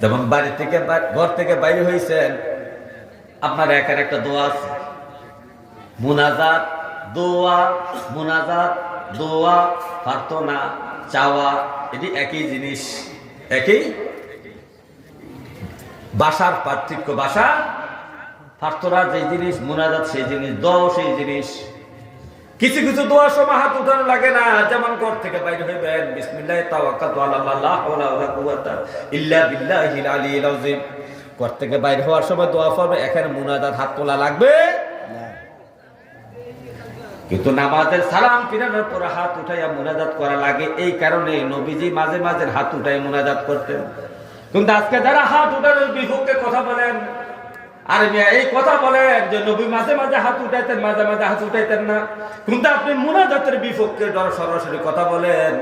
যেমন বাড়ি থেকে ঘর থেকে বাইরে হয়েছেন, আপনার একের একটা দোয়া আছে, মুনাজাত দোয়া, মুনাজাত দোয়া, প্রার্থনা চাওয়া, এটি একই জিনিস, একই ভাষার পার্থক্য। ভাষা, প্রার্থনা যে জিনিস, মুনাজাত সেই জিনিস, দোয়া সেই জিনিস। কিছু কিছু দোয়ার সময় হাত উঠানো লাগে না, যেমন ঘর থেকে বাইরে হইবেন বিসমিল্লাহ তাওয়াক্কালতু আলাল্লাহ লা হাওলা ওয়ালা কুওয়াতা ইল্লা বিল্লাহিল আলিয়্যিল আযীম, ঘর থেকে বাইরে হওয়ার সময় দোয়া পড়বে, এখানে মুনাজাত হাত তোলা লাগবে না। কিন্তু নামাজের সালাম ফিরানোর পর হাত উঠাইয়া মুনাজাত করা লাগে, এই কারণে নবীজি মাঝে মাঝে হাত উঠাই মুনাজাত করতেন। কিন্তু আজকে যারা হাত উঠানোর বিপক্ষে কথা বলেন, আরে মিয়া এই কথা বলেন যে নবী মাঝে মাঝে হাত উঠাইতেন, মাঝে মাঝে হাত উঠাইতেন না, কিন্তু আপনি মুনাজাতের বিপক্ষে সরাসরি কথা বলেন,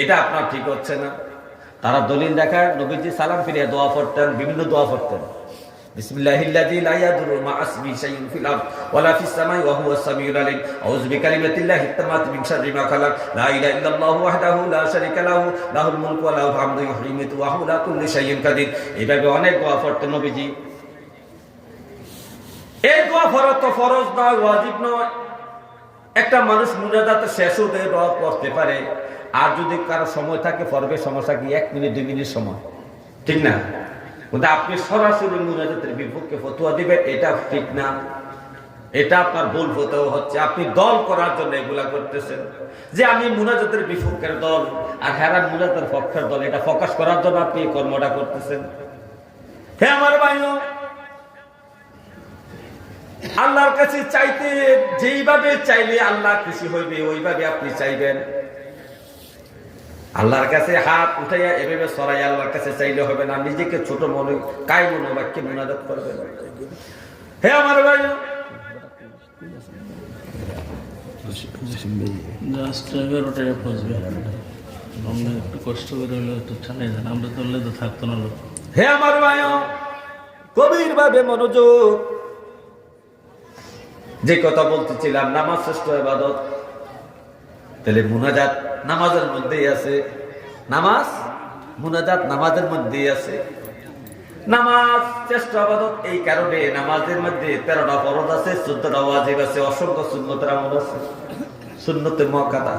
এটা আপনার ঠিক হচ্ছে না। তারা দলিল দেখায় নবীজি সালাম ফিরিয়ে দোয়া পড়তেন, বিভিন্ন দোয়া পড়তেন, বিসমিল্লাহিল্লাযী লা ইয়াদুররু মা ইসমিহি শাইউন ফিল আরদ ওয়ালা ফিস সামাই ওয়া হুয়াস সামিউল আলীম, আউযু বিকালিমাতিল্লাহি তাম্মাতি মিন শাররি মা খালাক, লা ইলাহা ইল্লাল্লাহু ওয়াহদাহু লা শারীকা লাহু, লাহুল মুলকু ওয়া লাহুল হামদু ইউহয়ি ওয়া ইউমীতু ওয়া হুয়া আলা কুল্লি শাইইন কাদির। এইভাবে অনেক দোয়া পড়তেন নবীজি। এই দোয়া ফরজ তো ফরজ নয়, ওয়াজিব নয়। একটা মানুষ মুনাজাত শেষ হতে দোয়া পড়তে পারে, আর যদি কারো সময় থাকে পড়বে, সমস্যা কি, 1 মিনিট 2 মিনিট সময়, ঠিক না? কিন্তু আপনি সরাসরি মুনাজাতের বিপক্ষে ফতোয়া দিবেন, এটা ঠিক না, এটা আপনার ভুল ফতোয়া হচ্ছে। আপনি দল করার জন্য এগুলা করতেছেন, যে আমি মুনাজাতের বিপক্ষের দল আর হেরান মুনাজাতের পক্ষের দল, এটা ফোকাস করার জন্য আপনি এই কর্মটা করতেছেন। হে আমার ভাইও, আল্লাহর কাছে চাইতে যেইভাবে চাইলে আল্লাহ খুশি হইবে ওইভাবে আপনি চাইবেন। আল্লাহর কাছে হাত উঠাইয়া এভাবে সরাই আল্লাহর কাছে চাইলে হবে না, নিজেকে ছোট মনে কাই মনোবাক্যে মুনাজাত করবেন। হে আমার ভাই, একটু কষ্ট করে হলে একটু চালাই যান, আমরা চললে তো থাকতো না লোক। হে আমার ভাই, গভীর ভাবে মনোযোগ। যে কথা বলতেছিলাম, নামাজ শ্রেষ্ঠ ইবাদত, তাহলে মুনাজাত নামাজের মধ্যেই আছে, নামাজ মুনাজাত নামাজের মধ্যেই আছে। নামাজ শ্রেষ্ঠ ইবাদত এই কারণে নামাজের মধ্যে 13টা ফরজ আছে, 14টা ওয়াজিব আছে, অসংখ্য সুন্নতের আমল আছে, সুন্নতে মুআক্কাদা,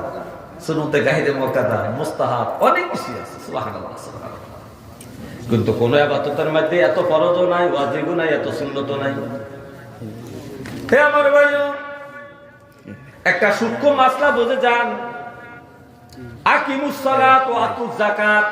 সুন্নতে গায়রে মুআক্কাদা, মুস্তাহাব, অনেক কিছু আছে। সুবহানাল্লাহ, সুবহানাল্লাহ। কিন্তু কোন ইবাদতের মধ্যে এত ফরজও নাই, ওয়াজিবও নাই, এত সুন্নতও নাই। হে আমার ভাইও, একটা সূক্ষ্ম মাসলা বুঝে যান। আকিমুস সালাত ওয়া আতুজ যাকাত,